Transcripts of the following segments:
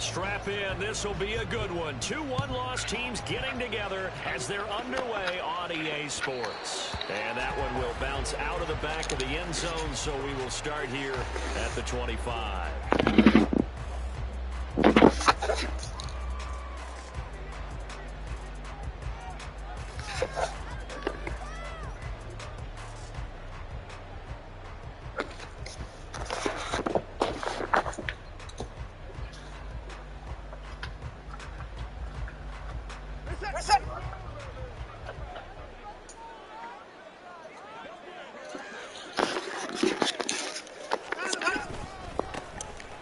Strap in. This will be a good one. 2-1 loss teams getting together as they're underway on EA Sports. And that one will bounce out of the back of the end zone, so we will start here at the 25.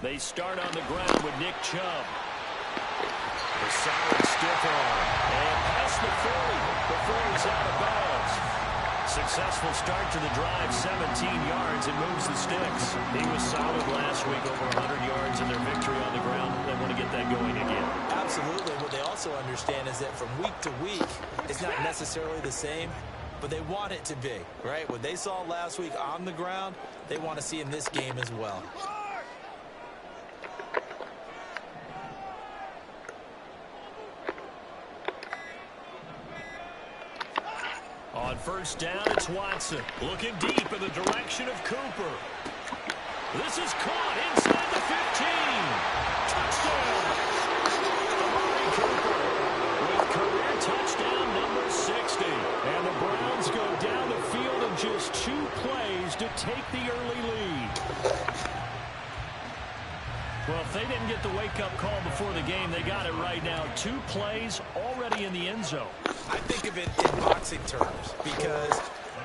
They start on the ground with Nick Chubb. The solid stiff arm. And past the 40 before he's out of bounds. Successful start to the drive, 17 yards, and moves the sticks. He was solid last week, over 100 yards in their victory on the ground. They want to get that going again. Absolutely. What they also understand is that from week to week, it's not necessarily the same, but they want it to be, right? What they saw last week on the ground, they want to see in this game as well. On first down, it's Watson. Looking deep in the direction of Cooper. This is caught inside the 15. Touchdown! Amari Cooper with career touchdown number 60. And the Browns go down the field in just 2 plays to take the early lead. Well, if they didn't get the wake-up call before the game, they got it right now. 2 plays already in the end zone. I think of it in boxing terms because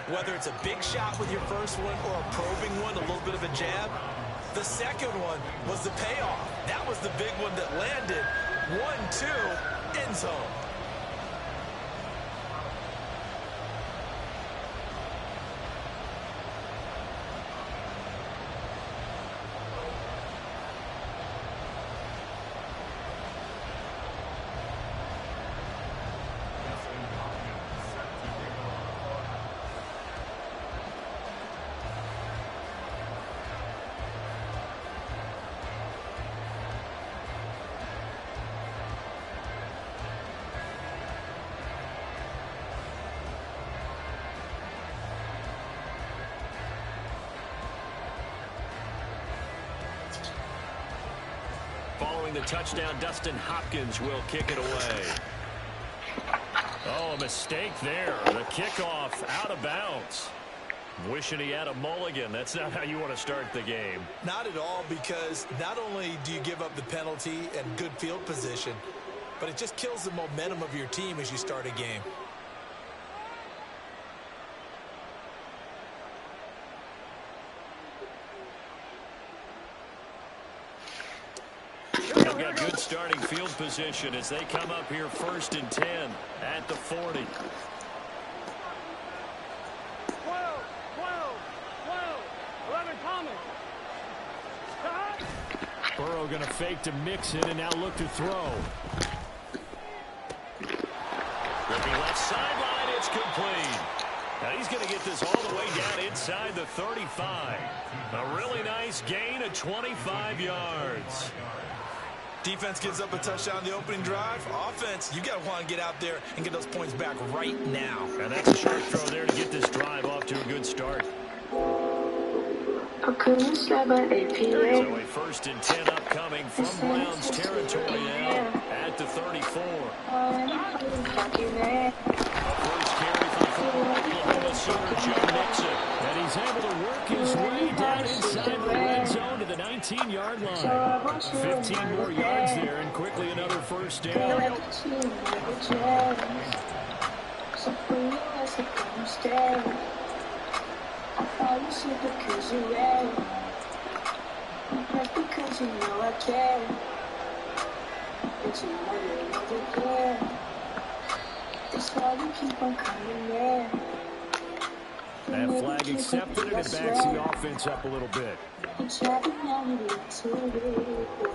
whether it's a big shot with your first one or a probing one, a little bit of a jab, the second one was the payoff. That was the big one that landed. 1-2, end zone. Following the touchdown, Dustin Hopkins will kick it away. Oh, a mistake there. The kickoff out of bounds. Wishing he had a mulligan. That's not how you want to start the game. Not at all, because not only do you give up the penalty and good field position, but it just kills the momentum of your team as you start a game. They've got good starting field position as they come up here 1st and 10 at the 40. Burrow going to fake to Mixon and now look to throw. Ripping left sideline, it's complete. Now he's going to get this all the way down inside the 35. A really nice gain of 25 yards. Defense gives up a touchdown the opening drive. Offense, you got to want to get out there and get those points back right now. And that's a sharp throw there to get this drive off to a good start. I couldn't slap an APA. So a 1st and 10 upcoming from Browns territory now at the 34. A first carry for former Oklahoma Sooner Joe Mixon. And he's able to work his way down inside the red zone to the 19-yard line. 15 more yards there and quickly another first down. I thought you said because you're ready. But because you know I care. But you never care. That's why you keep on coming there. That flag accepted and it backs the offense up a little bit. You tried to now you look too big.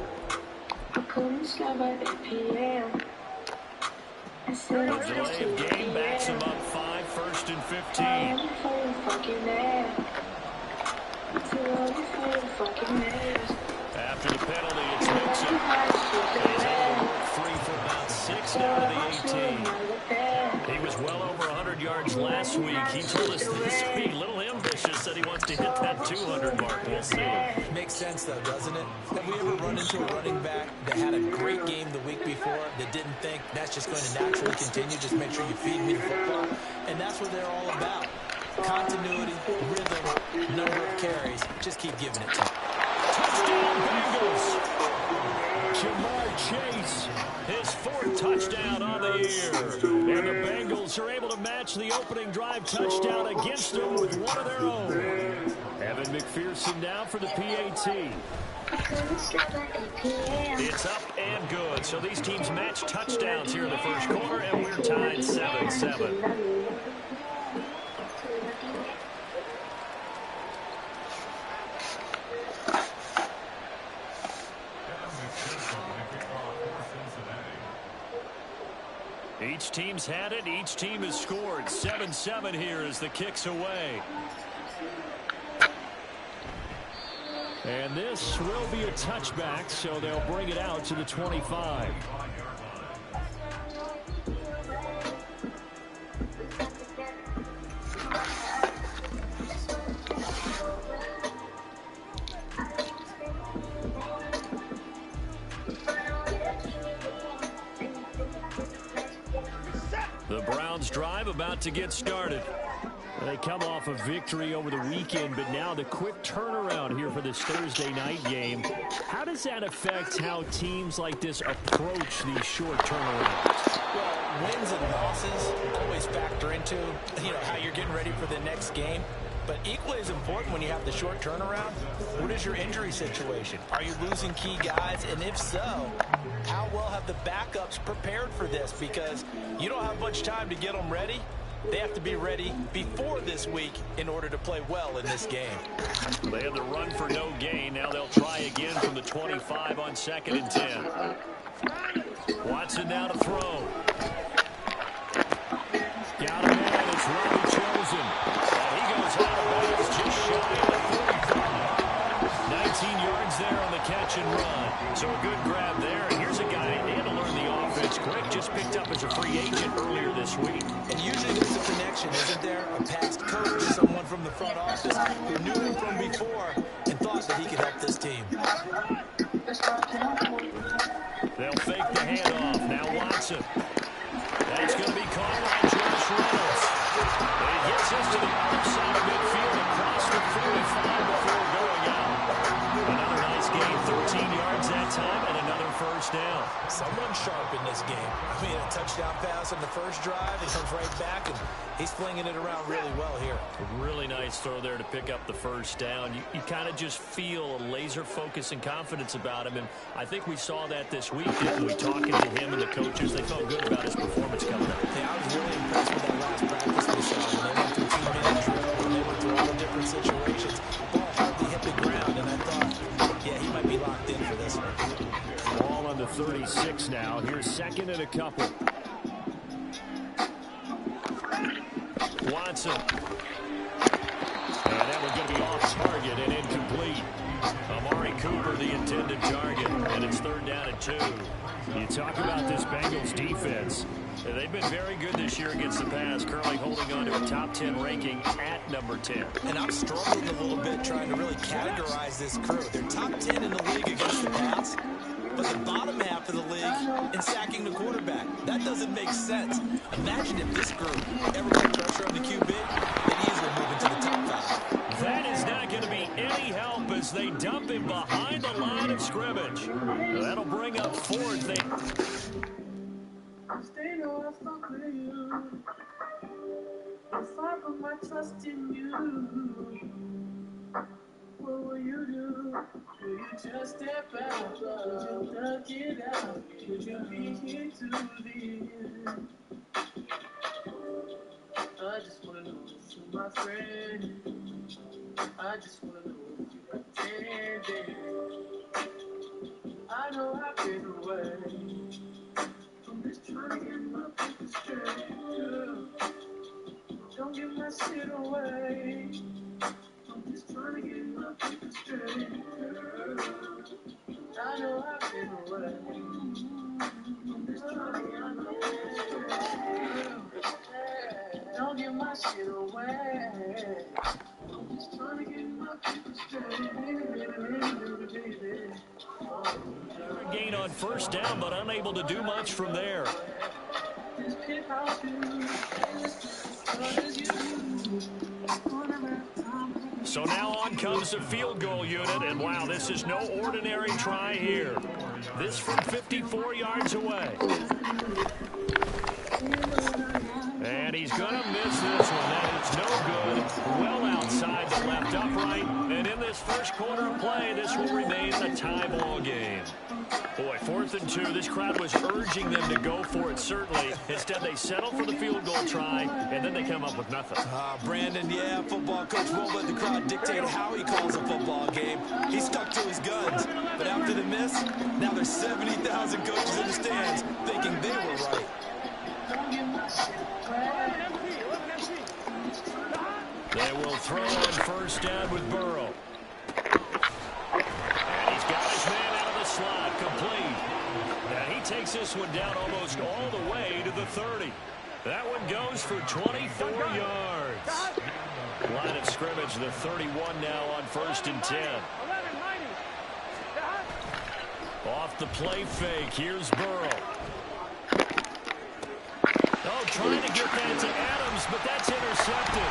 I couldn't slap at APM. The delay of game backs him up 5, 1st and 15. After the penalty, it's Mixon. last week. He told us this week, a little ambitious, said he wants to hit that 200 mark. We'll see. Makes sense, though, doesn't it? Have we ever run into a running back that had a great game the week before that didn't think that's just going to naturally continue? Just make sure you feed me the football. And that's what they're all about. Continuity, rhythm, number of carries. Just keep giving it to them. Touchdown, Bengals. Jamar Chase, his fourth touchdown on the year. And the Bengals are able to match the opening drive touchdown against them with one of their own. Evan McPherson now for the PAT. It's up and good. So these teams match touchdowns here in the first quarter, and we're tied 7-7. Each team's had it. Each team has scored. 7-7 here as the kick's away. And this will be a touchback, so they'll bring it out to the 25. The Browns drive about to get started. They come off a victory over the weekend, but now the quick turnaround here for this Thursday night game. How does that affect how teams like this approach these short turnarounds? Well, wins and losses always factor into, how you're getting ready for the next game. But equally as important when you have the short turnaround, what is your injury situation? Are you losing key guys? And if so, how well have the backups prepared for this? Because you don't have much time to get them ready. They have to be ready before this week in order to play well in this game. They had the run for no gain. Now they'll try again from the 25 on 2nd and 10. Watson now to throw. Got him in. It's Robbie Chosen. And he goes out of bounds just shy of the 45. 19 yards there on the catch and run. So a good grab there. And here's a guy that had to learn the offense quick. Just picked up as a free agent earlier this week. And usually there's a connection, isn't there? A past coach, someone from the front office who knew him from before and thought that he could help this team. They'll fake the handoff. Now Watson. That's going to be caught by Josh Reynolds. And he gets us to the outside of midfield across the 45 before going out. Another nice gain, 13 yards that time, and another first down. Someone sharp in this game. A touchdown pass on the first drive. He comes right back, and he's flinging it around really well here. A really nice throw there to pick up the first down. You kind of just feel a laser focus and confidence about him, and I think we saw that this week, didn't we? Talking to him and the coaches, they felt good about his performance coming up. Yeah, I was really impressed with that last practice we saw. When they went through team drill, and they went through all the different situations. Ball hardly hit the ground, and I thought, yeah, he might be locked in for this one. Ball on the 36 now. Here's 2nd and a couple. Watson. And that one's going to be off target and incomplete. Amari Cooper, the intended target, and it's 3rd down and 2. You talk about this Bengals defense. They've been very good this year against the pass, currently holding on to a top 10 ranking at number 10. And I'm struggling a little bit trying to really categorize this crew. They're top 10 in the league against the pass, but the bottom half of the league in sacking the quarterback. That doesn't make sense. Imagine if this group ever put pressure on the QB, they'd easily move into the top 5. That is not going to be any help as they dump him behind the line of scrimmage. That'll bring up 4th. Stay low, I fuck with you. If I put my trust in you, what will you do? Will you just step out? Would you duck it out? Would you be here to the end? I just wanna know if you're my friend. I just wanna know if you're pretending. I know I've been away. I'm just trying to get my people straight, girl. Don't give my shit away. I'm just trying to get my people straight, girl. I know I've been away. I'm just trying to get my people straight, girl. Don't give my shit on first down, but unable to do much from there. So now on comes the field goal unit, and wow, this is no ordinary try here. This from 54 yards away. And he's going to miss this one. That is no good. Well outside the left upright. And in this first quarter of play, this will remain a tie ball game. Boy, 4th and 2. This crowd was urging them to go for it, certainly. Instead, they settle for the field goal try, and then they come up with nothing. Brandon, yeah, football coach won't let the crowd dictate how he calls a football game. He stuck to his guns. But after the miss, now there's 70,000 coaches in the stands thinking they were right. They will throw on first down with Burrow. And he's got his man out of the slot, complete. And he takes this one down almost all the way to the 30. That one goes for 24 yards. Line of scrimmage, the 31 now on 1st and 10. Off the play fake, here's Burrow. Oh, trying to get that to Adams, but that's intercepted.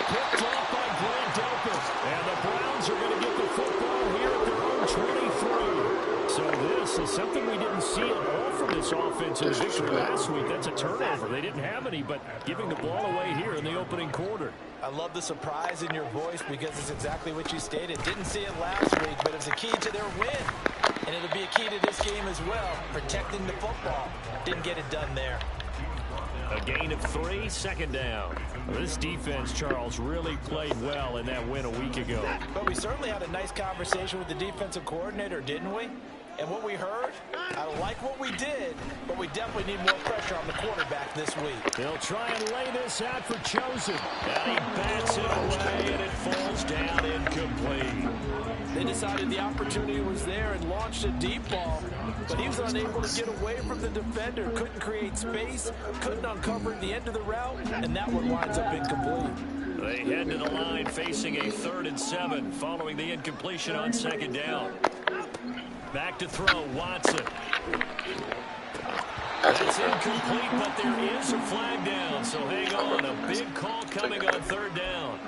Picked off by Grant Delpit. And the Browns are going to get the football here at their own 23. So this is something we didn't see at all from this offense in the victory last week. That's a turnover. They didn't have any, but giving the ball away here in the opening quarter. I love the surprise in your voice because it's exactly what you stated. Didn't see it last week, but it's a key to their win. And it'll be a key to this game as well, protecting the football. Didn't get it done there. A gain of 3, 2nd down. This defense, Charles, really played well in that win a week ago. But we certainly had a nice conversation with the defensive coordinator, didn't we? And what we heard, I like what we did, but we definitely need more pressure on the quarterback this week. They'll try and lay this out for Chosen. And he bats it away, and it falls down incomplete. They decided the opportunity was there and launched a deep ball, but he was unable to get away from the defender, couldn't create space, couldn't uncover the end of the route, and that one winds up incomplete. They head to the line facing a 3rd and 7 following the incompletion on 2nd down. Back to throw, Watson. That's incomplete, but there is a flag down, so hang on. A big call coming on 3rd down.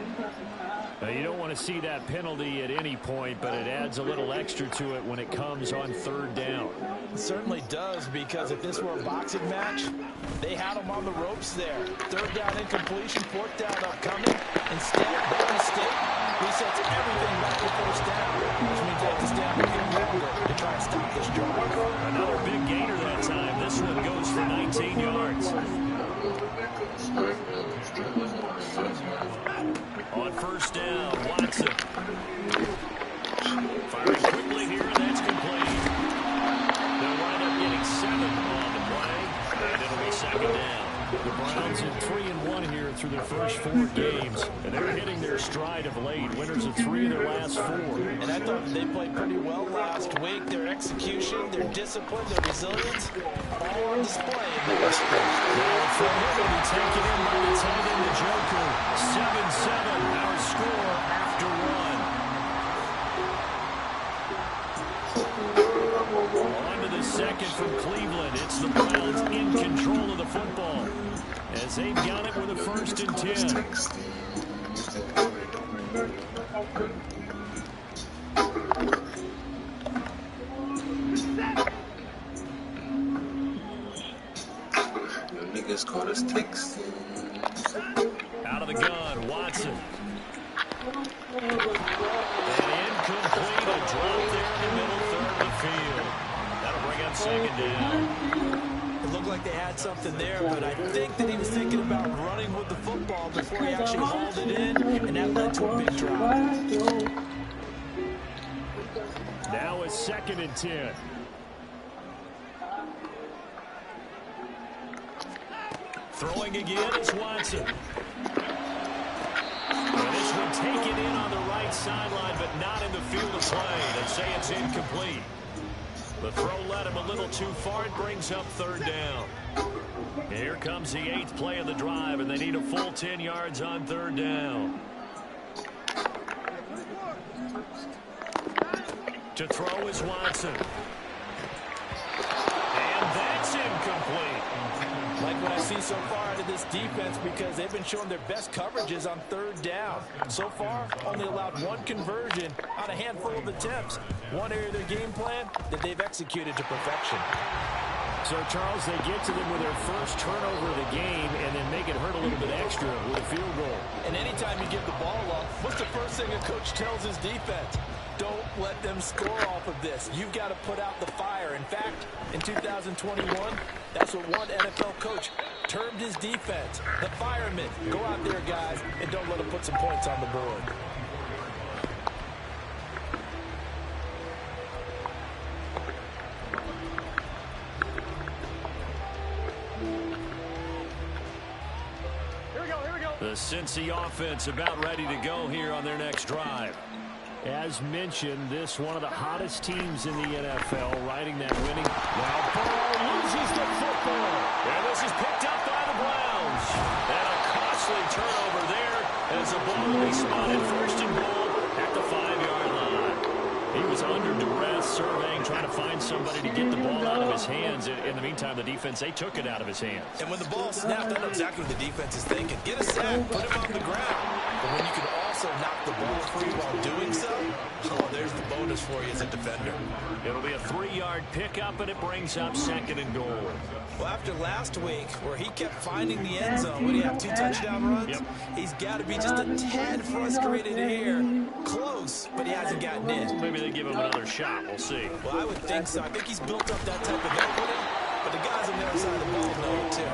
Now, you don't want to see that penalty at any point, but it adds a little extra to it when it comes on 3rd down. It certainly does, because if this were a boxing match, they had him on the ropes there. 3rd down incompletion, 4th down upcoming. Instead, that mistake resets everything back to 1st down, which means they have to stand up and longer to try and stop this drive. Another big gainer that time. This one goes for 19 yards. On 1st down, Watson. Firing quickly here, and that's complete. They'll wind up getting 7 on the play, and it'll be 2nd down. The Browns are 3-1 here through their first 4 games, and they're hitting their stride of late. Winners of 3 of their last 4. And I thought they played pretty well last week. Their execution, their discipline, their resilience, all on display. Now from him, will be taken in by the tight end, the Joker. 7-7, our score after 1. On to the 2nd from Cleveland. It's the Browns in control of the football, as they've got it with a 1st and 10. Niggas call us ticks. Out of the gun, Watson. And incomplete, a drop there in the middle, 3rd of the field. That'll bring up 2nd down. It looked like they had something there, but I think that he was thinking about running with the football before he actually hauled it in, and that led to a big drop. Now it's 2nd and 10. Throwing again is Watson. And this one taken in on the right sideline, but not in the field of play. They say it's incomplete. The throw led him a little too far. It brings up 3rd down. Here comes the 8th play of the drive, and they need a full 10 yards on 3rd down. To throw is Watson. That's incomplete. Like what I see so far out of this defense, because they've been showing their best coverages on third down. So far, only allowed one conversion on a handful of attempts. One area of their game plan that they've executed to perfection. So, Charles, they get to them with their first turnover of the game and then make it hurt a little bit extra with a field goal. And anytime you give the ball up, what's the first thing a coach tells his defense? Don't let them score off of this. You've got to put out the fire. In fact, in 2021, that's what one NFL coach termed his defense. The firemen. Go out there, guys, and don't let them put some points on the board. The Cincy offense about ready to go here on their next drive. As mentioned, this one of the hottest teams in the NFL, riding that winning. Now Burrow loses the football. And this is picked up by the Browns. And a costly turnover there as the ball will be spotted first and goal at the 5-yard line. He was under duress, surveying, trying to find somebody to get the ball out of his hands. In the meantime, the defense, they took it out of his hands. And when the ball snapped, I know exactly what the defense is thinking. Get a sack, put him on the ground. But when you can also knock the ball free while doing so, oh, there's the bonus for you as a defender. It'll be a 3-yard pickup, and it brings up second and goal. Well, after last week, where he kept finding the end zone, would he have 2 touchdown runs? Yep. He's got to be just a tad frustrated here. Close, but he hasn't gotten in. Maybe they give him another shot. We'll see. Well, I would think so. I think he's built up that type of opening, but the guys on the other side of the ball know it, too.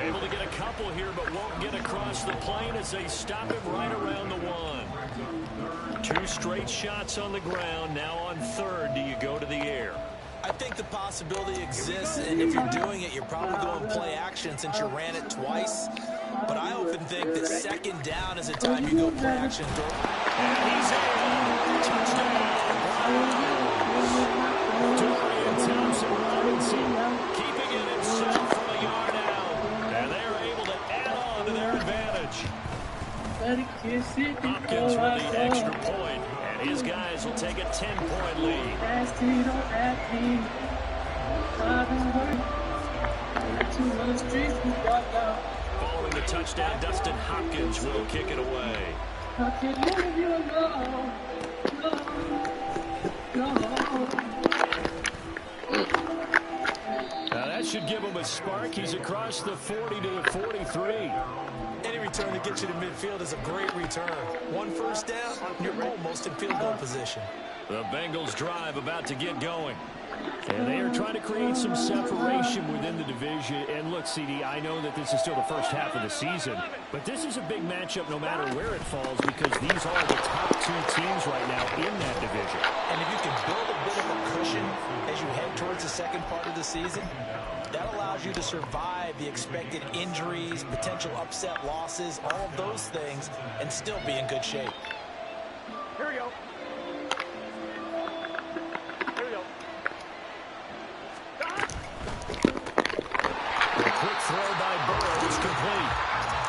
Able to get a couple here, but won't get across the plane as they stop him right around the 1. 2 straight shots on the ground. Now on third, do you go to the air? I think the possibility exists, and if you're doing it, you're probably going play action since you ran it twice. But I often think that second down is a time you go play action. And he's in. Touchdown. Dorian Thompson-Robinson keeping it himself from a yard out. And they're able to add on to their advantage. Hopkins with the extra point, and his guys will take a 10-point lead. Following the touchdown, Dustin Hopkins will kick it away. Now that should give him a spark. He's across the 40 to the 43. Any return that gets you to midfield is a great return. 1 first down, you're almost in field goal position. The Bengals drive about to get going. And they are trying to create some separation within the division. And look, CD, I know that this is still the first half of the season, but this is a big matchup no matter where it falls, because these are the top 2 teams right now in that division. And if you can build a bit of a cushion as you head towards the second part of the season, that allows you to survive the expected injuries, potential upset losses, all of those things, and still be in good shape. Here we go. Here we go. The quick throw by Burrow is complete.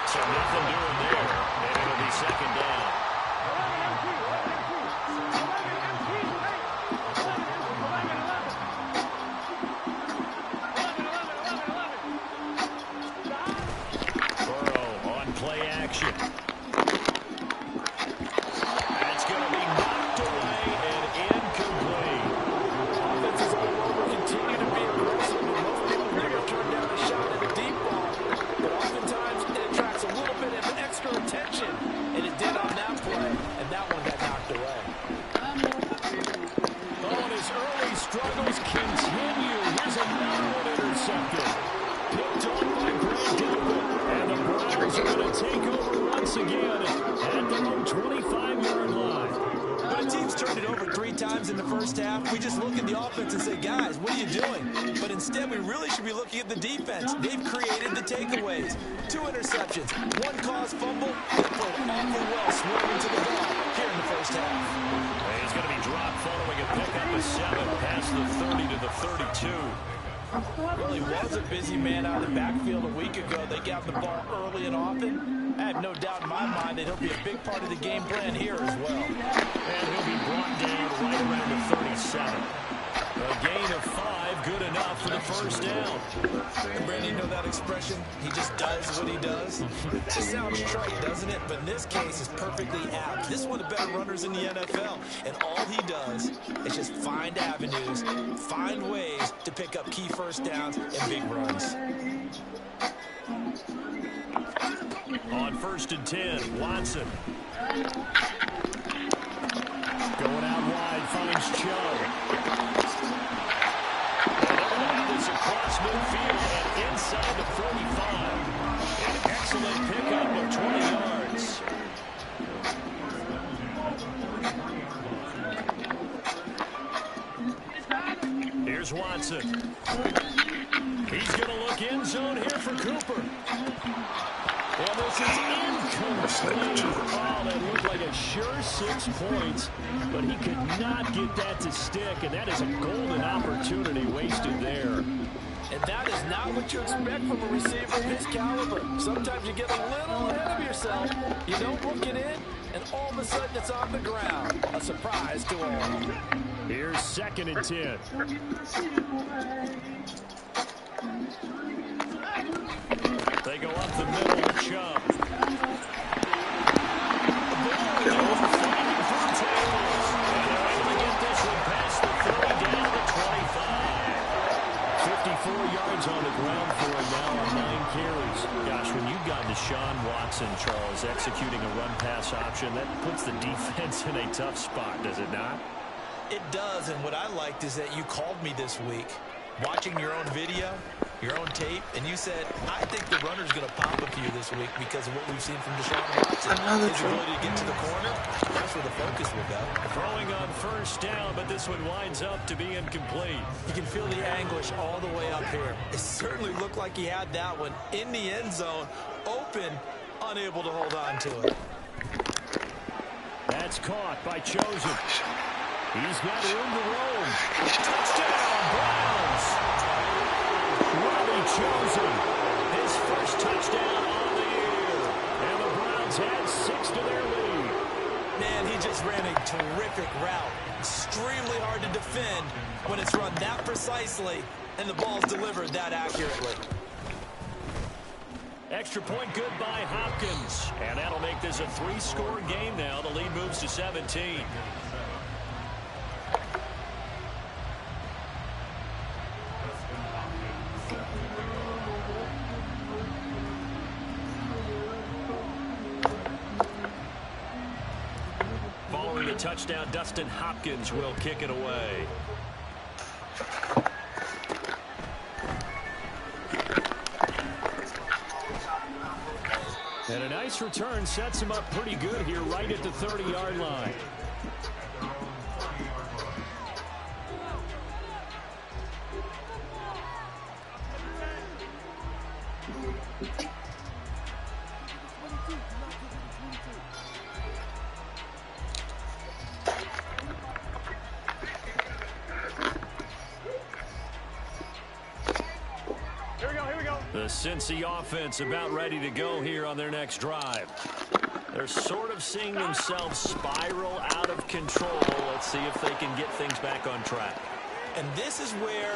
So nothing doing there, and it'll be second down. Burrow on play action. That's going to be knocked away and incomplete. Offenses all over continue to be aggressive, and most people never turn down a shot at a deep ball. But oftentimes it attracts a little bit of extra attention, and it did on that play, and that one got knocked away. Oh, and his early struggles continue. Here's another one intercepted. Picked off by Grant Delpit, and the Browns are going to take over once again at the own 25-yard line. When a team's turned it over 3 times in the first half, we just look at the offense and say, guys, what are you doing? But instead, we really should be looking at the defense. They've created the takeaways. 2 interceptions, 1 caused fumble. They played awfully well swarming to the ball here in the first half. And he's going to be dropped following a pickup of 7 past the 30 to the 32. Really was a busy man out of the backfield a week ago. They got the ball early and often. I have no doubt in my mind that he'll be a big part of the game plan here as well. And he'll be brought down right around the 37. A gain of 5, good enough for the the first down. Brandon, you know that expression? He just does what he does. It sounds trite, doesn't it? But in this case, it's perfectly apt. This is one of the better runners in the NFL, and all he does is just find avenues, find ways to pick up key first downs and big runs. On 1st and 10, Watson. Going out wide, finds Chubb. And they're going to get this across midfield and inside the 45. An excellent pickup of 20 yards. Here's Watson. He's going to look end zone here for Cooper. And this is incomplete. Oh, that looked like a sure 6 points, but he could not get that to stick, and that is a golden opportunity wasted there. And that is not what you expect from a receiver of his caliber. Sometimes you get a little ahead of yourself. You don't look it in, and all of a sudden it's on the ground. A surprise to all. Here's 2nd and 10. They go up the middle with Chubb. On the ground for him now on 9 carries. Gosh, when you've got Deshaun Watson, Charles, executing a run-pass option, that puts the defense in a tough spot, does it not? It does, and what I liked is that you called me this week, watching your own video, your own tape, and you said, I think the runner's going to pop a few this week because of what we've seen from Deshaun Watson. His ability to get to the corner, that's where the focus will go. Throwing on 1st down, but this one winds up to be incomplete. You can feel the anguish all the way up here. It certainly looked like he had that one in the end zone, open, unable to hold on to it. That's caught by Chosen. He's got room to roam. Touchdown, Browns! Robbie Chosen, his first touchdown on the year. And the Browns had 6 to their lead. Man, he just ran a terrific route. Extremely hard to defend when it's run that precisely and the ball's delivered that accurately. Extra point good by Hopkins. And that'll make this a 3-score game now. The lead moves to 17. Following the touchdown, Dustin Hopkins will kick it away. And a nice return sets him up pretty good here right at the 30-yard line. The Cincy offense about ready to go here on their next drive. They're sort of seeing themselves spiral out of control. Let's see if they can get things back on track. And this is where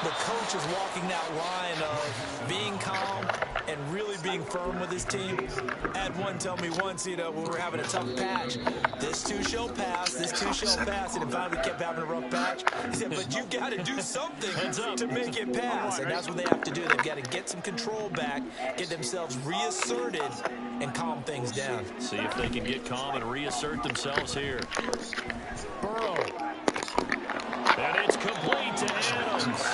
the coach is walking that line of being calm and really being firm with his team. I had one tell me once, when we were having a tough patch, this too shall pass, this too shall pass, and finally we kept having a rough patch. He said, but you've got to do something to make it pass, and that's what they have to do. They've got to get some control back, get themselves reasserted, and calm things down. See if they can get calm and reassert themselves here. Burrow. And it's complete to Adams.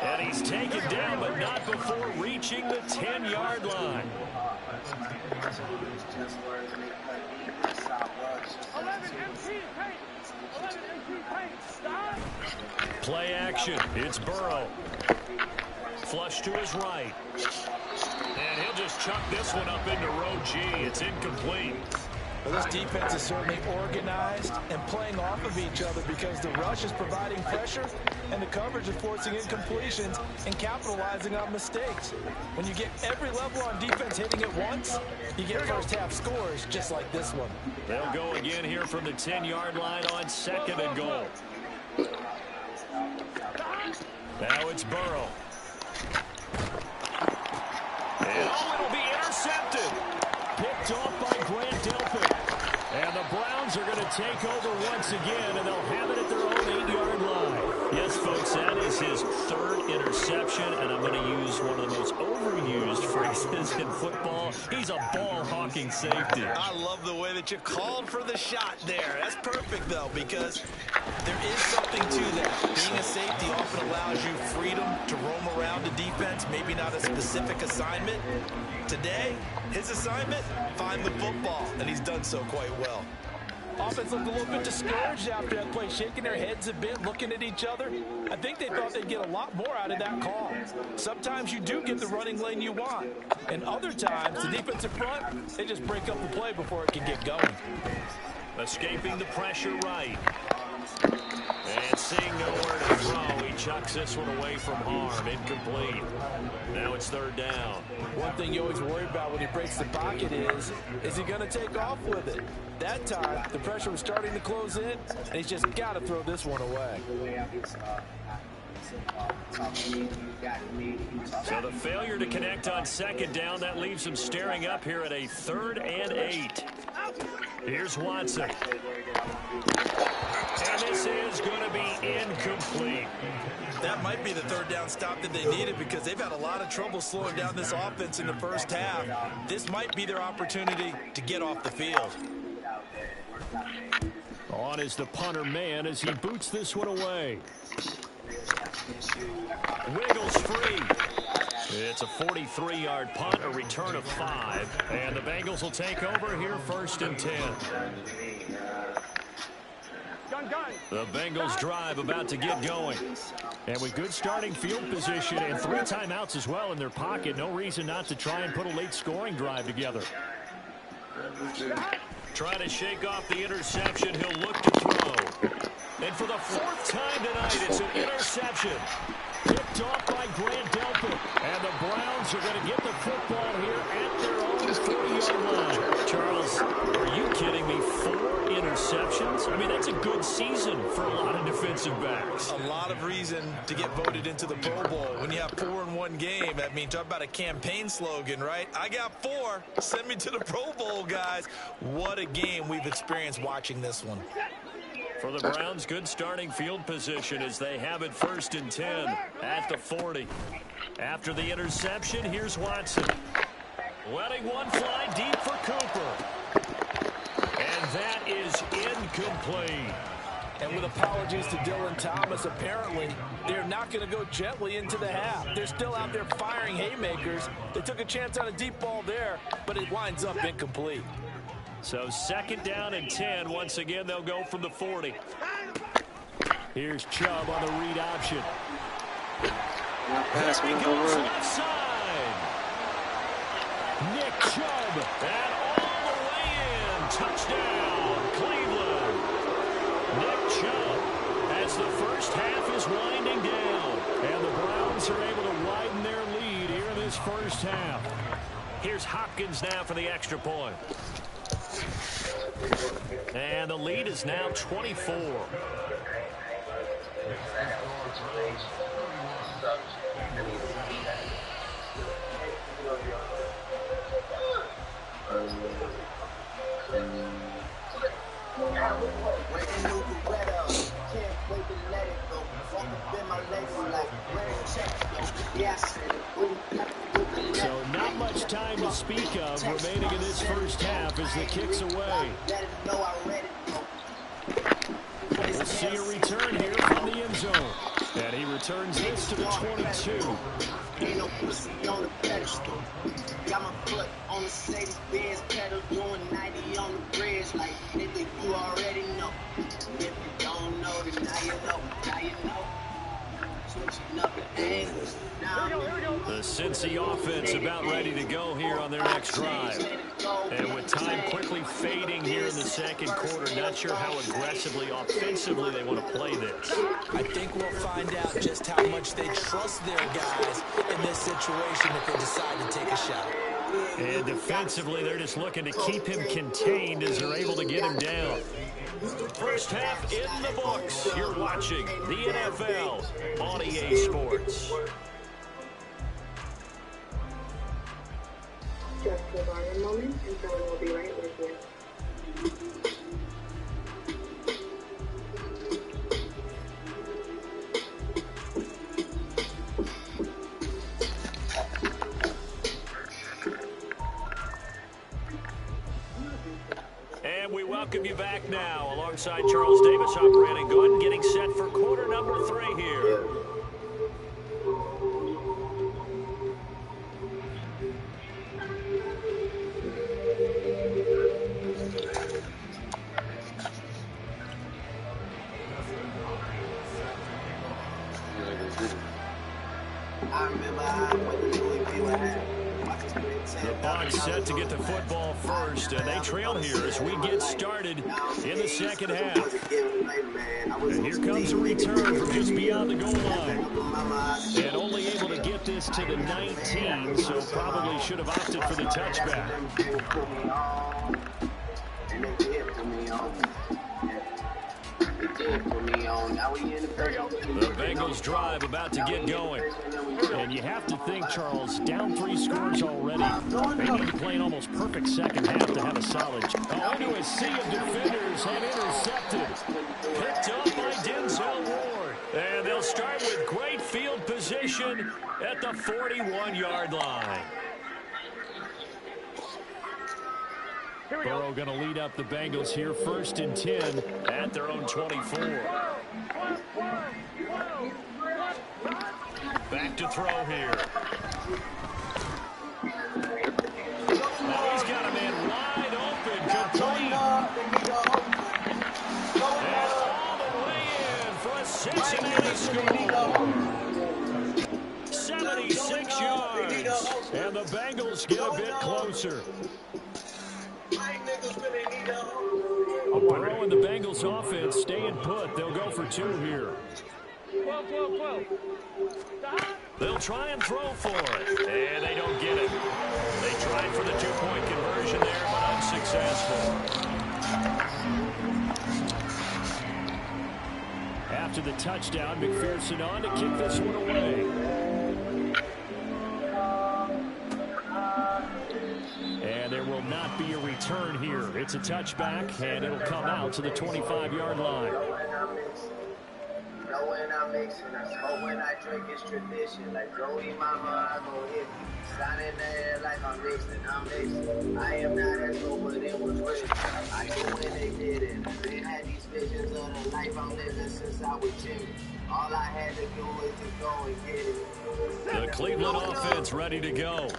And he's taken down, but not before reaching the 10-yard line. Play action. It's Burrow. Flush to his right. And he'll just chuck this one up into row G. It's incomplete. Well, this defense is certainly organized and playing off of each other because the rush is providing pressure and the coverage is forcing incompletions and capitalizing on mistakes. When you get every level on defense hitting it once, you get first half scores just like this one. They'll go again here from the 10-yard line on 2nd and goal. Now it's Burrow. And it'll be intercepted. Picked off by Grant Delpit. And the Browns are going to take over once again, and they'll have it at their own 8-yard line. Yes, folks, that is his third interception, and I'm going to use one of the most overused phrases in football. He's a ball-hawking safety. I love the way that you called for the shot there. That's perfect, though, because there is something to that. Being a safety often allows you freedom to roam around the defense, maybe not a specific assignment. Today, his assignment, find the football, and he's done so quite well. Offense looked a little bit discouraged after that play, shaking their heads a bit, looking at each other. I think they thought they'd get a lot more out of that call. Sometimes you do get the running lane you want, and other times, the defensive front, they just break up the play before it can get going. Escaping the pressure right. And seeing nowhere to throw, he chucks this one away from harm. Incomplete. Now it's third down. One thing you always worry about when he breaks the pocket is he going to take off with it? That time, the pressure was starting to close in, and he's just got to throw this one away. So the failure to connect on second down, that leaves him staring up here at a 3rd and 8. Here's Watson. And this is going to be incomplete. That might be the third down stop that they needed because they've had a lot of trouble slowing down this offense in the first half. This might be their opportunity to get off the field. On is the punter man as he boots this one away. Wiggles free. It's a 43-yard punt, a return of 5. And the Bengals will take over here 1st and 10. The Bengals drive about to get going. And with good starting field position and 3 timeouts as well in their pocket, no reason not to try and put a late scoring drive together. Trying to shake off the interception, he'll look to throw. And for the 4th time tonight, it's an interception. Picked off by Grant Delpit. And the Browns are going to get the football here at their own 40-yard line. Charles, are you kidding me? 4 interceptions? I mean, that's a good season for a lot of defensive backs. A lot of reason to get voted into the Pro Bowl. When you have 4 in one game, I mean, talk about a campaign slogan, right? I got 4. Send me to the Pro Bowl, guys. What a game we've experienced watching this one. For the Browns, good starting field position as they have it 1st and 10 at the 40. After the interception, here's Watson. Letting one fly deep for Cooper. And that is incomplete. And with apologies to Dylan Thomas, apparently they're not going to go gently into the half. They're still out there firing haymakers. They took a chance on a deep ball there, but it winds up incomplete. So 2nd down and 10. Once again, they'll go from the 40. Here's Chubb on the read option. Pass There he goes left side. Nick Chubb. And all the way in. Touchdown, Cleveland. Nick Chubb as the first half is winding down. And the Browns are able to widen their lead here in this first half. Here's Hopkins now for the extra point. And the lead is now 24. So not much time to speak of remaining in this first half as the kick's away. We'll see a return here from the end zone. And he returns this to the 22. Ain't no pussy on the pedestal. Got my foot on the Mercedes Benz pedal, doing 90 on the bridge. Like, nigga, you already know. If you don't know, then now you know. Now you know. Switching up the angles. The Cincy offense about ready to go here on their next drive. And with time quickly fading here in the second quarter, not sure how aggressively, offensively they want to play this. I think we'll find out just how much they trust their guys in this situation if they decide to take a shot. And defensively, they're just looking to keep him contained as they're able to get him down. First half in the books. You're watching the NFL on EA Sports. Just hold on a moment, and someone will be right with you. And we welcome you back now alongside Charles Davis. I'm Brandon Gooden getting set for quarter number 3 here. The Bucs set to get the football first, and they trail here as we get started in the second half. And here comes a return from just beyond the goal line. And only able to get this to the 19, so probably should have opted for the touchback. The Bengals drive about to get going. And you have to think, Charles, down 3 scores already. They need to play an almost perfect second half to have a solid. Into a sea of defenders and intercepted. Picked up by Denzel Ward. And they'll start with great field position at the 41-yard line. Burrow going to lead up the Bengals here, 1st and 10 at their own 24. Back to throw here. Now he's got a man wide open, complete. And all the way in for a Cincinnati score. 76 yards. And the Bengals get a bit closer. Burrow and the Bengals offense staying put. They'll go for 2 here. They'll try and throw for it. And they don't get it. They tried for the 2-point conversion there, but unsuccessful. After the touchdown, McPherson on to kick this one away. And there will not be a return here. It's a touchback, and it'll come out to the 25-yard line. When I'm mixing, I smoke when I drink, it's tradition. Like Jody Mama, I go hit me. Sign in the air like I'm mixing. I am not as low, but it was rich. I knew when they did it. They had these visions of the life I'm living since I was Jimmy. All I had to do is to go and get it. The Cleveland offense ready to go.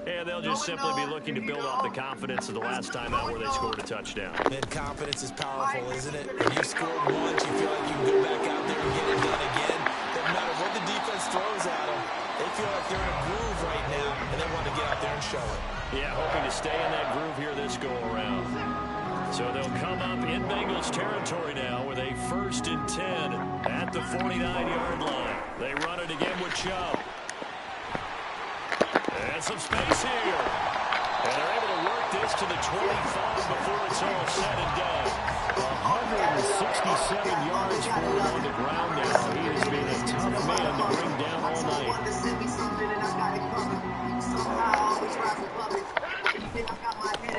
And they'll just simply be looking to build off the confidence of the last time out where they scored a touchdown. And confidence is powerful, isn't it? When you scored once, you feel like you can go back out there and get it done again. Doesn't matter what the defense throws at them. They feel like they're in a groove right now, and they want to get out there and show it. Yeah, hoping to stay in that groove here this go-around. So they'll come up in Bengals territory now with a 1st and 10 at the 49-yard line. They run it again with Chubb. And some space here. And they're able to work this to the 25 before it's all said and done. 167 yards for him on the ground now. He has been a tough man to bring down all night.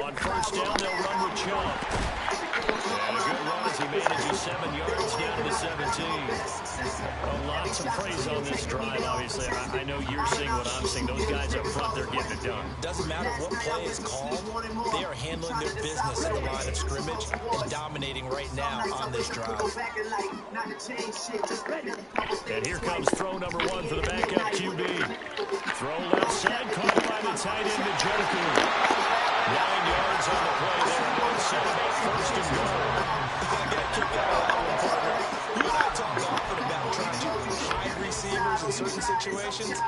On 1st down, they'll run with Chubb. And a good run as he manages 7 yards down to the 17. Lots of praise on this drive, obviously. I know you're seeing what I'm seeing. Those guys up front, they're getting it done. Doesn't matter what play is called. They are handling their business at the line of scrimmage and dominating right now on this drive. And here comes throw number 1 for the backup QB. Throw left side, caught by the tight end, Njoku. 9 yards on the play there. One set about 1st and goal. You and I talk often about trying to hide receivers in certain situations,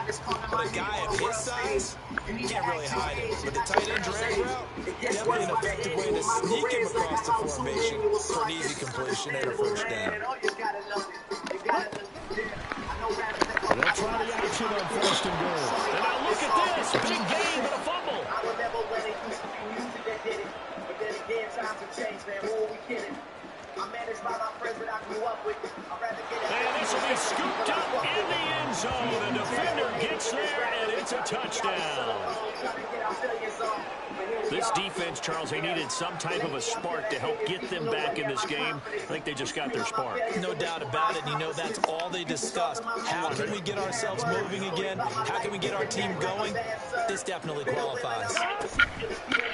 but a guy of his size, you can't really hide him. But the tight end drag route, definitely an effective way to sneak him across the formation for an easy completion and a 1st down. They'll try the action on 1st and goal. And now look at this. Big gain, but a fumble. managed by my friends that I grew up with. I'd rather get it. And this will be scooped up in the end zone. The defender gets there, and it's a touchdown. This defense, Charles, they needed some type of a spark to help get them back in this game. I think they just got their spark. No doubt about it. You know, that's all they discussed. How can we get ourselves moving again? How can we get our team going? This definitely qualifies.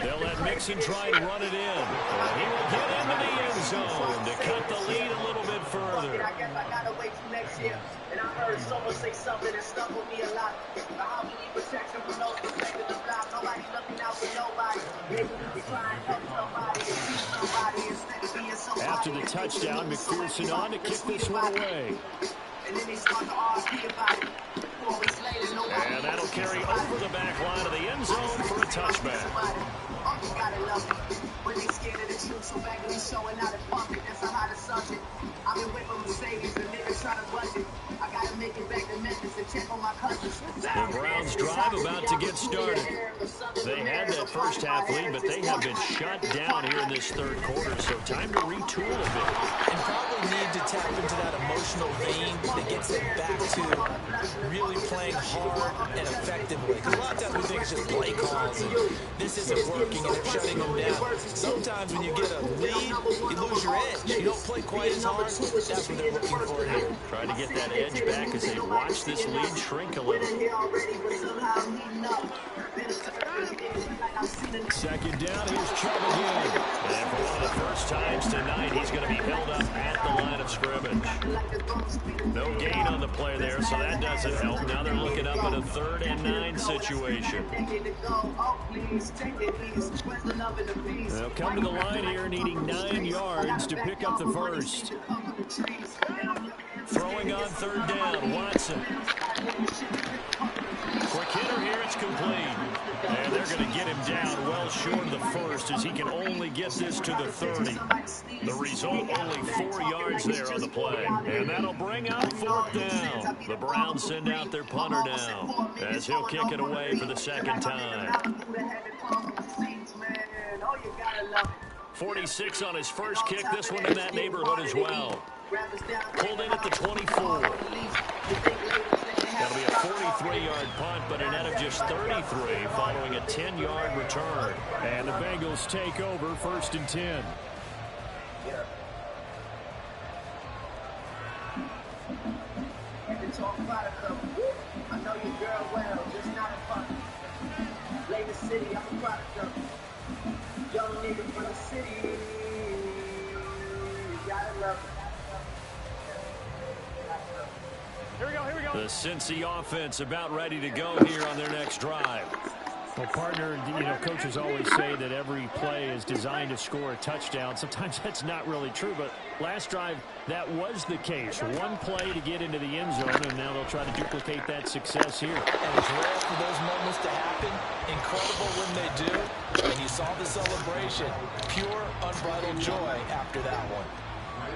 They'll let Mixon try and run it in. And he will get into the end zone to cut the lead a little bit further. I guess I gotta wait till next year. And I heard someone say something that stuck with me a lot. How we need protection from those protecting the block. Nobody looking out for nobody. Maybe we try and help somebody and teach somebody instead of being somebody. After the touchdown, McPherson on to kick this one away. And then they start to argue about it. 4 weeks later, nobody. And that'll carry over the back line of the end zone for a touchback. You gotta love it. When they scared of the truth, so back when he's showing out in public, that's a hotter subject. I've been whipping Mercedes and niggas trying to budget. I gotta make it back to Memphis and check on my cousins. The Browns drive about to get started. They had that first half lead, but they have been shut down here in this third quarter, so time to retool a bit. And probably need to tap into that emotional vein that gets them back to really playing hard and effectively. Because a lot of times we think it's just play calls and this isn't working and they're shutting them down. Sometimes when you get a lead, you lose your edge. You don't play quite as hard. That's what they're looking for here. Trying to get that edge back as they watch this lead shrink a little. Second down, here's Chubb again. And for one of the first times tonight, he's going to be held up at the line of scrimmage. No gain on the play there, so that doesn't help. Now they're looking up at a 3rd and 9 situation. They'll come to the line here needing 9 yards to pick up the first. Throwing on 3rd down, Watson. Quick hitter here, it's complete. And they're going to get him down well short of the first as he can only get this to the 30. The result, only 4 yards there on the play. And that'll bring up 4th down. The Browns send out their punter now as he'll kick it away for the second time. 46 on his first kick. This one in that neighborhood as well. Pulled in at the 24. That'll be a 43-yard punt, but a net of just 33 following a 10-yard return. And the Bengals take over 1st and 10. I know your girl well, just not in fun. Labor City, I'm a product of young nigga from the city. You gotta love it. Here we go, here we go. The Cincy offense about ready to go here on their next drive. Well, partner, you know, coaches always say that every play is designed to score a touchdown. Sometimes that's not really true, but last drive, that was the case. One play to get into the end zone, and now they'll try to duplicate that success here. And it's rare for those moments to happen. Incredible when they do. And you saw the celebration. Pure, unbridled joy after that one.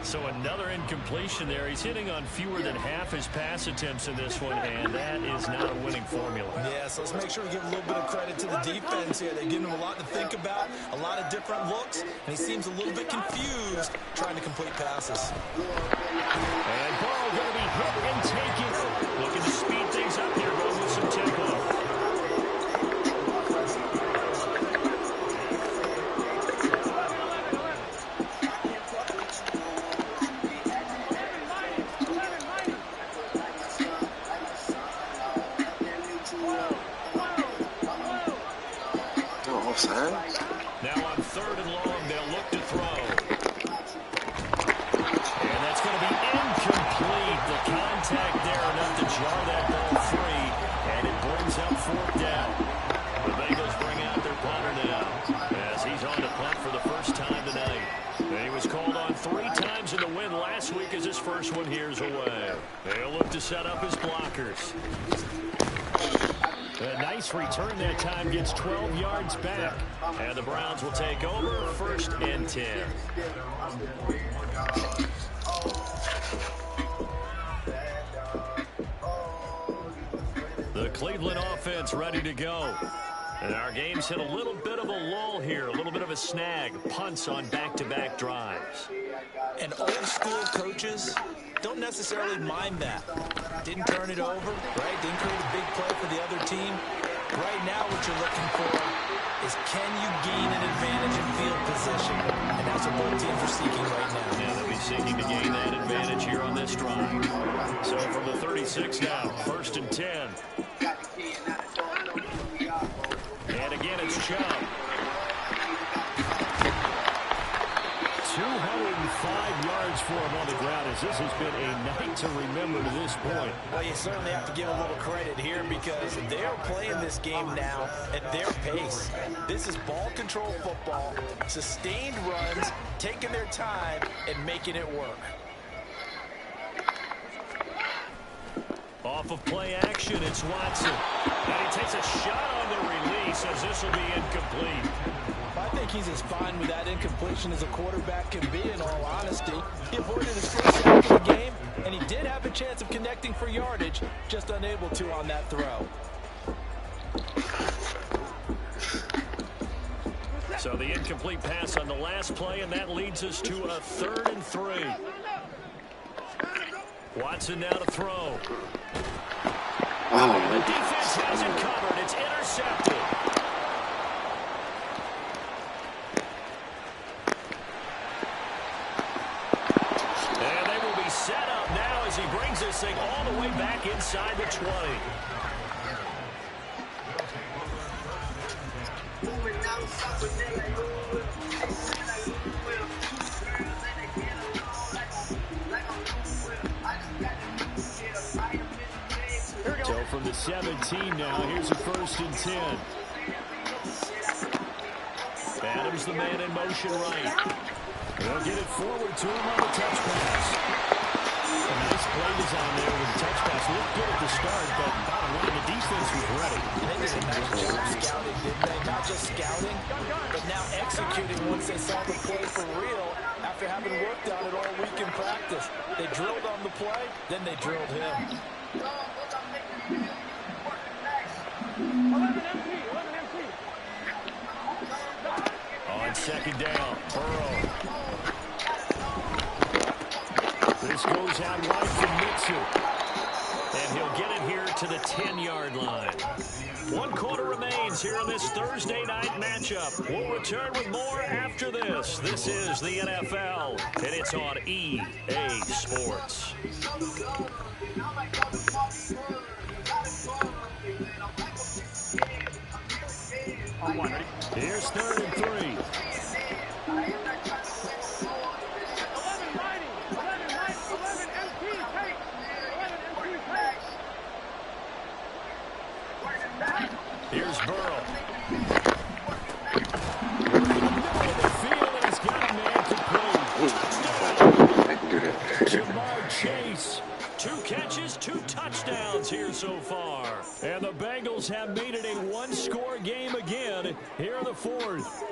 So another incompletion there. He's hitting on fewer than half his pass attempts in this one, and that is not a winning formula. Yeah, so let's make sure we give a little bit of credit to the defense here. They're giving him a lot to think about, a lot of different looks, and he seems a little bit confused trying to complete passes. And ball going to be hit and taken. Looking to speed things up here, going with some tempo. Now on 3rd and long, they'll look to throw. And that's going to be incomplete. The contact there enough to jar that ball free. And it brings up 4th down. The Bengals bring out their punter now as he's on the punt for the first time tonight. And he was called on 3 times in the win last week as his first one here's away. They'll look to set up his blockers. A nice return that time, gets 12 yards back. And the Browns will take over 1st and 10. The Cleveland offense ready to go. And our game's hit a little bit of a lull here, a little bit of a snag. Punts on back-to-back drives. And old school coaches don't necessarily mind that. Didn't turn it over, right? Didn't create a big play for the other team. Right now what you're looking for is can you gain an advantage in field position? And that's what both teams are seeking right now. Yeah, they'll be seeking to gain that advantage here on this drive. So from the 36 now, 1st and 10. And again, it's Chubb. 205 yards for him on the ground as this has been a night to remember to this point. Well, you certainly have to give a little credit here because they're playing this game now at their pace. This is ball control football, sustained runs, taking their time, and making it work. Off of play action, it's Watson. And he takes a shot on the release as this will be incomplete. I think he's as fine with that incompletion as a quarterback can be, in all honesty. He avoided his first sack of the game, and he did have a chance of connecting for yardage, just unable to on that throw. So the incomplete pass on the last play, and that leads us to a 3rd and 3. Watson now to throw. And the defense has it covered. It's intercepted. And they will be set up now as he brings this thing all the way back inside the 20. So from the 17 now, here's a 1st and 10. Adams the man in motion right. They'll get it forward to him on the touch pass. A nice play design there with the touch pass. Looked good at the start, but bottom line, the defense was ready. They did a nice job scouting, didn't they? Not just scouting, but now executing once they saw the play for real after having worked on it all week in practice. They drilled on the play, then they drilled him. 11 MP. On 2nd down, Burrow. This goes out wide for Mitchell. And he'll get it here to the 10-yard line. 1 quarter remains here in this Thursday night matchup. We'll return with more after this. This is the NFL, and it's on EA Sports. Here's 3rd and 3. 11 MP, take. 11 MP, take. Here's Burrow. The field, and he's got a man complete. Jamar Chase. 2 catches, 2 touchdowns here so far. And the Bengals have made it a 1-score game again here in the 4th.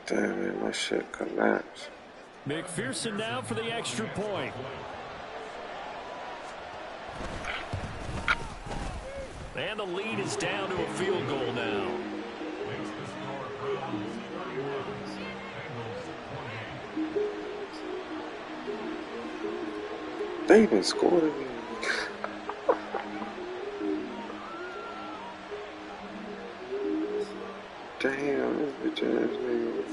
Damn it, my shit collapsed. McPherson now for the extra point. And the lead is down to a field goal now. They even scored again. Damn, this bitch ass nigga.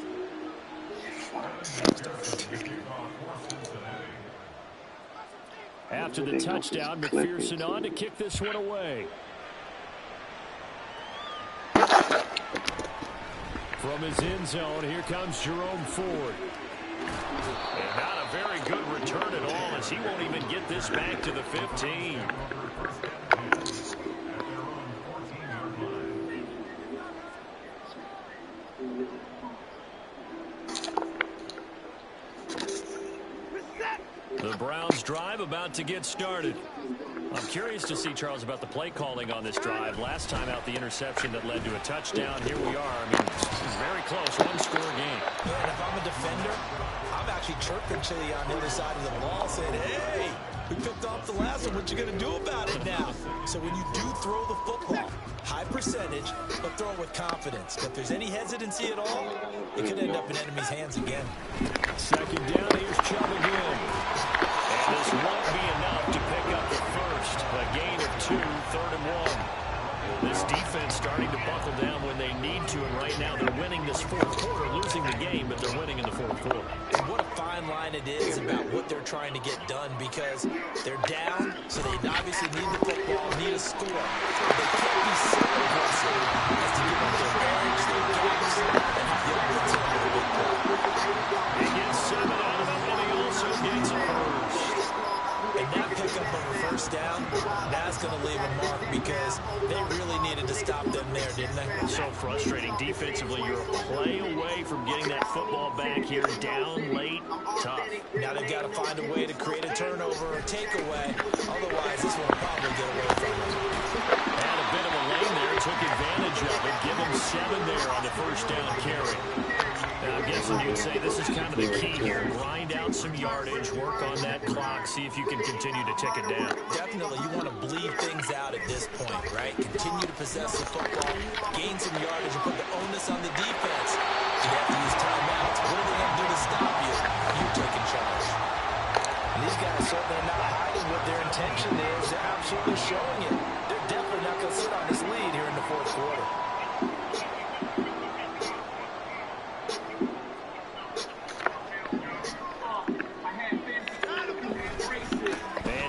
After the touchdown, McPherson on to kick this one away. From his end zone, here comes Jerome Ford. And not a very good return at all as he won't even get this back to the 15. The Browns drive about to get started. I'm curious to see, Charles, about the play calling on this drive. Last time out, the interception that led to a touchdown. Here we are. I mean, it's very close, 1-score game. Yeah, and if I'm a defender, I'm actually chirping to you on the other side of the ball saying, hey, we picked off the last one. What you going to do about it now? So when you do throw the football, High percentage, but throw it with confidence. If there's any hesitancy at all, it could end up in enemy's hands again. Second down, here's Chubb again. And this won't be enough to pick up the first. A gain of 2, 3rd and 1. This defense starting to buckle down when they need to, and right now they're winning this fourth quarter, losing the game, but they're winning in the fourth quarter. And what a fine line it is about what they're trying to get done, because they're down, so they obviously need the football, need a score. But they can't be so aggressive as to give up their edge, their gaps, and have the offense on the big play. He gets 7 out of it, and he also gets a first. And that pickup of a first down, that's going to leave a mark, because they really needed to stop them there, didn't they? So frustrating. Defensively, you're a play away from getting that football back here, down late, tough. Now they've got to find a way to create a turnover or takeaway. Otherwise, this one will probably get away from them. Had a bit of a lane there, took advantage of it. Give him 7 there on the first down carry. And I'm guessing you'd say this is kind of the key here. Grind out some yardage, work on that clock, see if you can continue to tick it down. Definitely, you want to bleed things out at this point, right? Continue to possess the football, gain some yardage, and put the onus on the defense. You have to use timeouts. What are they going to do to stop you? You taking charge. And these guys certainly are not hiding what their intention is. They're absolutely showing it. They're definitely not going to sit on this lead here in the fourth quarter.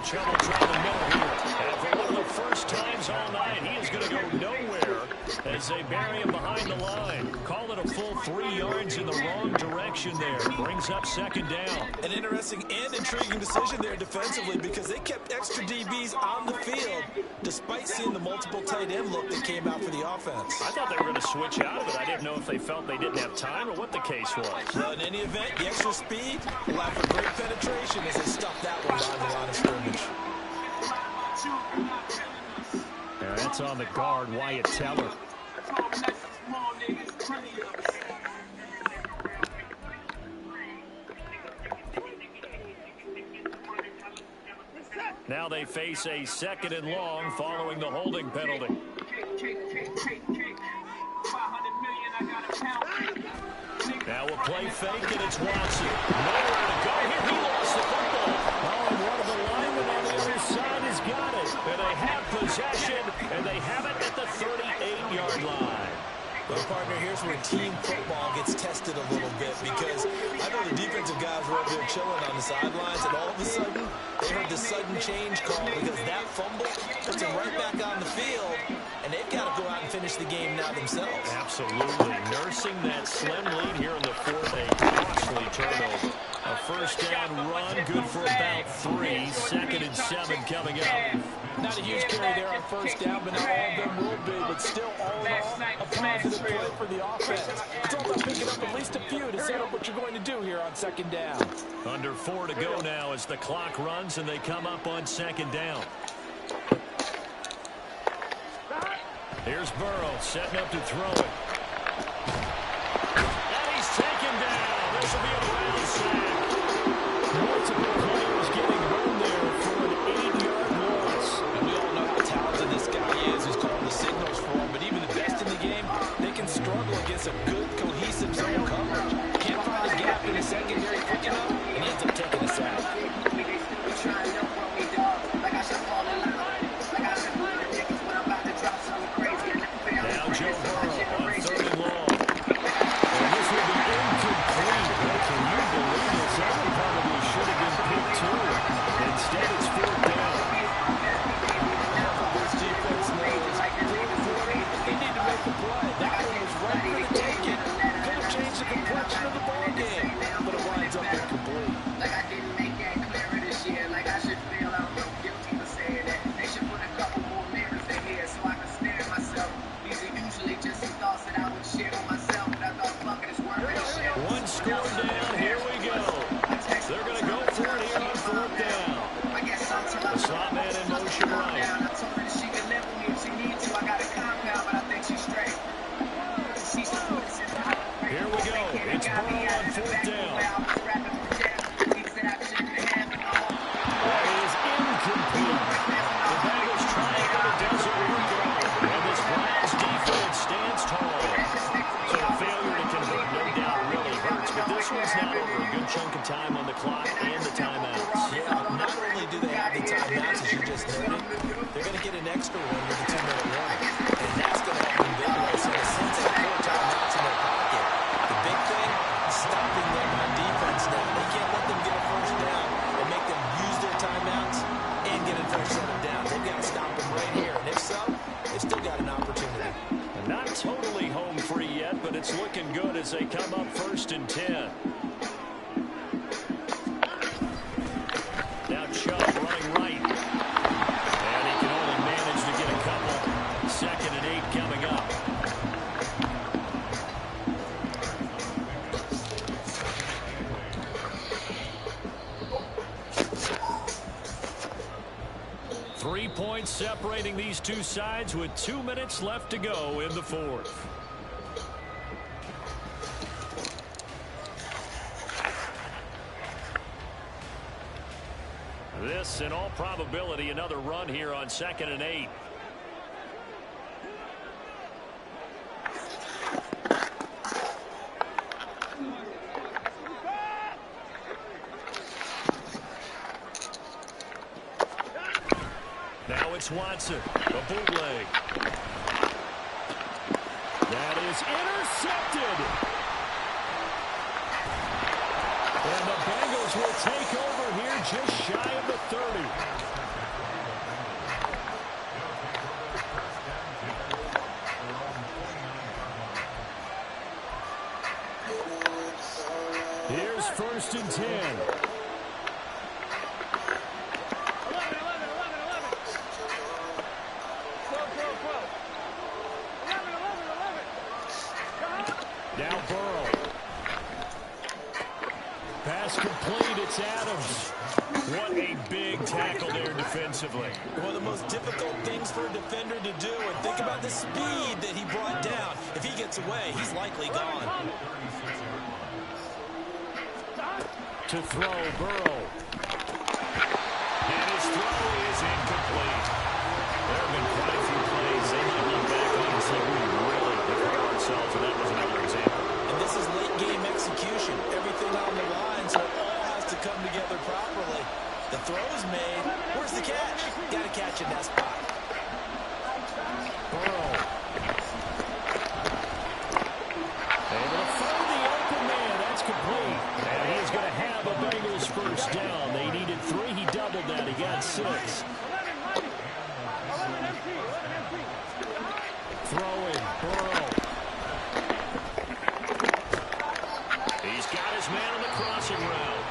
Trouble trying the middle here. And for one of the first times all night, he is going to go nowhere as they bury him behind the line. Call it a full 3 yards in the wrong direction there. Brings up second down. An interesting and intriguing decision there defensively, because they kept extra DBs on the field despite seeing the multiple tight end look that came out for the offense. I thought they were going to switch out of it. I didn't know if they felt they didn't have time or what the case was. Well, in any event, the extra speed allowed for great penetration as they stuffed that one behind the line of scrimmage. Yeah, that's on the guard, Wyatt Teller. Now they face a 2nd and long following the holding penalty. Now a play fake, and it's Watson. Nowhere to go here. He lost the football. Oh, and one of the linemen on the other side has got it. And they have possession, and they have it at the 38-yard line. Well, partner, here's where team football gets tested a little bit, because I know the defensive guys were up there chilling on the sidelines, and all of a sudden, they heard the sudden change call, because that fumble puts them right back on the field, and they've got to go out and finish the game now themselves. Absolutely. Nursing that slim lead here in the fourth, a costly turnover. A first down run, good for about 3. 2nd and 7 coming up. Not a huge carry there on first down, but not all of them will be. But still, all in all, a positive play for the offense. It's all about picking up at least a few to set up what you're going to do here on 2nd down. Under 4 to go now as the clock runs and they come up on 2nd down. Here's Burrow setting up to throw it. And he's taken down. This will be a ground sack. Multiple players getting home there for an 8-yard loss. And we all know how talented this guy is who's calling the signals for him. But even the best in the game, they can struggle against a good, cohesive zone coverage. Can't find a gap in the secondary quick enough, and he ends up taking a sack. Now Joe Burrow on 3rd and long. And this will be incomplete. Can you believe this? That one probably should have been picked too. Instead, it's 4th down. This defense knows they need to make the play. That one was right for the taking. Could have changed the complexion of the ball game, but it winds up incomplete. Like I didn't make that clearer this year. Like I should feel I don't feel guilty for saying that. They should put a couple more mirrors in here so I can stare at myself. These are usually just some thoughts that I would share with myself, but I thought, fuck it, it's worth it. One score down. Here we go. They're going to go for it here on 4th down. The slot man in motion right. I told her she can live with me if she needs to. I got a compound, but I think she's straight. Here we go. It's Burrow on 4th down. That is incomplete. The Bengals trying, but it doesn't work out. And this flag this one's not over. A good chunk of time on the clock and the timeouts. Yeah, not only do they have the timeouts, as you just noted, they're going to get an extra one with a 2-minute warning. And that's going to help them big way. So in a sense, they have 4 timeouts in their pocket. The big thing, stopping them on defense now. They can't let them get a first down and make them use their timeouts and get a first set of downs. They've got to stop them right here. And if so, they still got an opportunity. Not totally home free yet, but it's looking good as they come up 1st and 10. Now Chubb running right. And he can only manage to get a couple. 2nd and 8 coming up. Three points separating these two sides with 2 minutes left to go in the 4th. This, in all probability, another run here on 2nd and 8. Now it's Watson, a bootleg. That is intercepted. And the Bengals will take over here just shy of the 30. Here's 1st and 10. 11. Now Burrow. Pass complete. It's Adams. What a big tackle there defensively. One of the most difficult things for a defender to do. And think about the speed that he brought down. If he gets away, he's likely gone. To throw, Burrow. And his throw is incomplete. There have been quite a few plays they might look back on and say, we really have hurt ourselves, and that was another example. And this is late game execution. Everything on the line, so it all has to come together properly. The throw's made. Where's the catch? Got to catch in that spot. Burrow. Able to find the open man. That's complete. And he's going to have a Bengals first down. They needed 3. He doubled that. He got 6. Throwing. Burrow. He's got his man on the crossing route.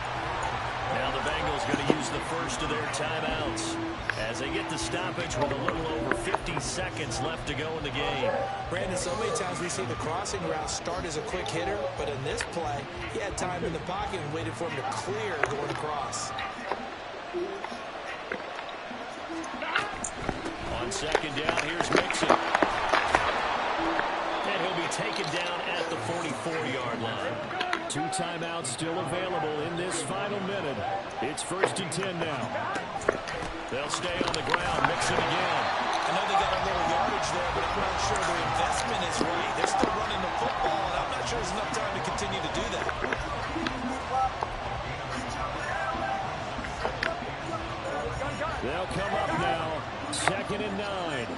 Now the Bengals going to use the first of their timeouts as they get the stoppage with a little over 50 seconds left to go in the game. Brandon, so many times we see the crossing route start as a quick hitter, but in this play, he had time in the pocket and waited for him to clear going across. On 2nd down, here's Mixon. And he'll be taken down at the 44-yard line. 2 timeouts still available in this final minute. It's 1st and 10 now. They'll stay on the ground. Mixon again. I know they got a little yardage there, but I'm not sure their investment is right. They're still running the football, and I'm not sure there's enough time to continue to do that. They'll come up now. 2nd and 9.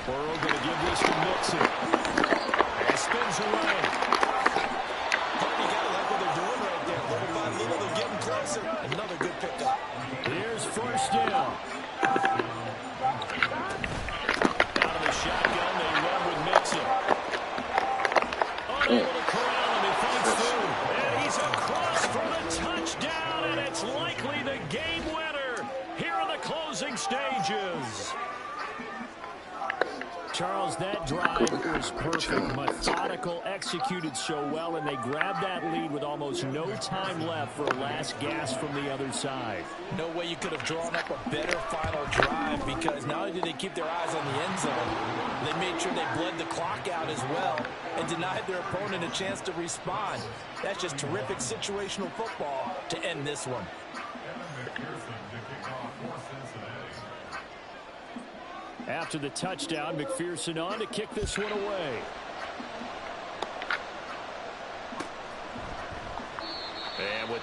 Burrow going to give this to Mixon. And spins away. You got to like what they're doing right there. Little by little, they're getting closer. Another good pickup. Here's 1st down. Out of the shotgun, they run with Mixon. Unable to corral him. He fights through. And he's across for the touchdown, and it's likely the game winner here in the closing stages. Charles, that drive was perfect, methodical, executed so well, and they grabbed that lead with almost no time left for a last gasp from the other side. No way you could have drawn up a better final drive, because not only did they keep their eyes on the end zone, they made sure they bled the clock out as well and denied their opponent a chance to respond. That's just terrific situational football to end this one. After the touchdown, McPherson on to kick this one away.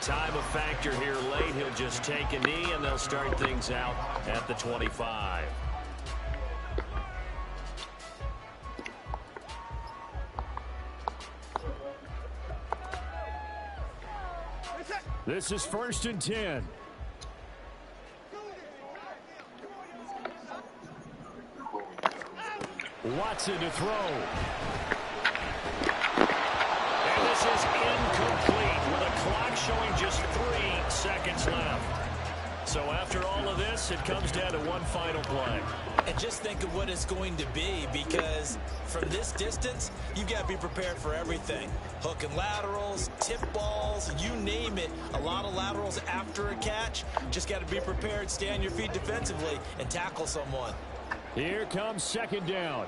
Time a factor here late. He'll just take a knee, and they'll start things out at the 25. This is 1st and 10. Watson to throw. And this is incomplete with a clock showing just 3 seconds left. So after all of this, it comes down to one final play. And just think of what it's going to be, because from this distance, you've got to be prepared for everything. Hook and laterals, tip balls, you name it. A lot of laterals after a catch. Just got to be prepared, stay on your feet defensively, and tackle someone. Here comes 2nd down.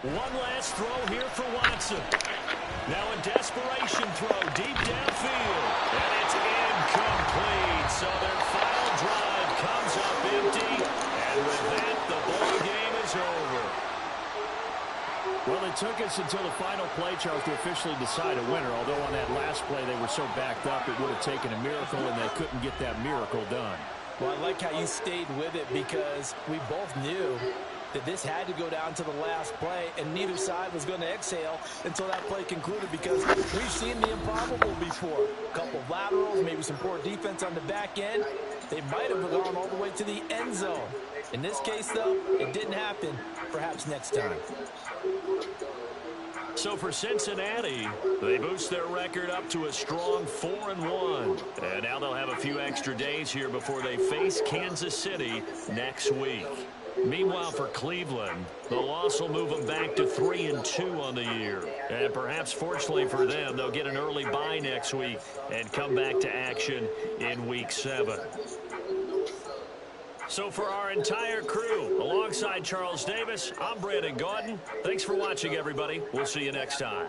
One last throw here for Watson. Now a desperation throw deep downfield. And it's incomplete. So their final drive comes up empty. And with that, the ball game is over. Well, it took us until the final play, Charles, to officially decide a winner. Although on that last play they were so backed up, it would have taken a miracle, and they couldn't get that miracle done. Well, I like how you stayed with it, because we both knew that this had to go down to the last play, and neither side was going to exhale until that play concluded, because we've seen the improbable before. A couple of laterals, maybe some poor defense on the back end. They might have gone all the way to the end zone. In this case, though, it didn't happen. Perhaps next time. So for Cincinnati, they boost their record up to a strong 4-1. And now they'll have a few extra days here before they face Kansas City next week. Meanwhile, for Cleveland, the loss will move them back to 3-2 on the year. And perhaps fortunately for them, they'll get an early bye next week and come back to action in Week 7. So for our entire crew, alongside Charles Davis, I'm Brandon Gaudin. Thanks for watching, everybody. We'll see you next time.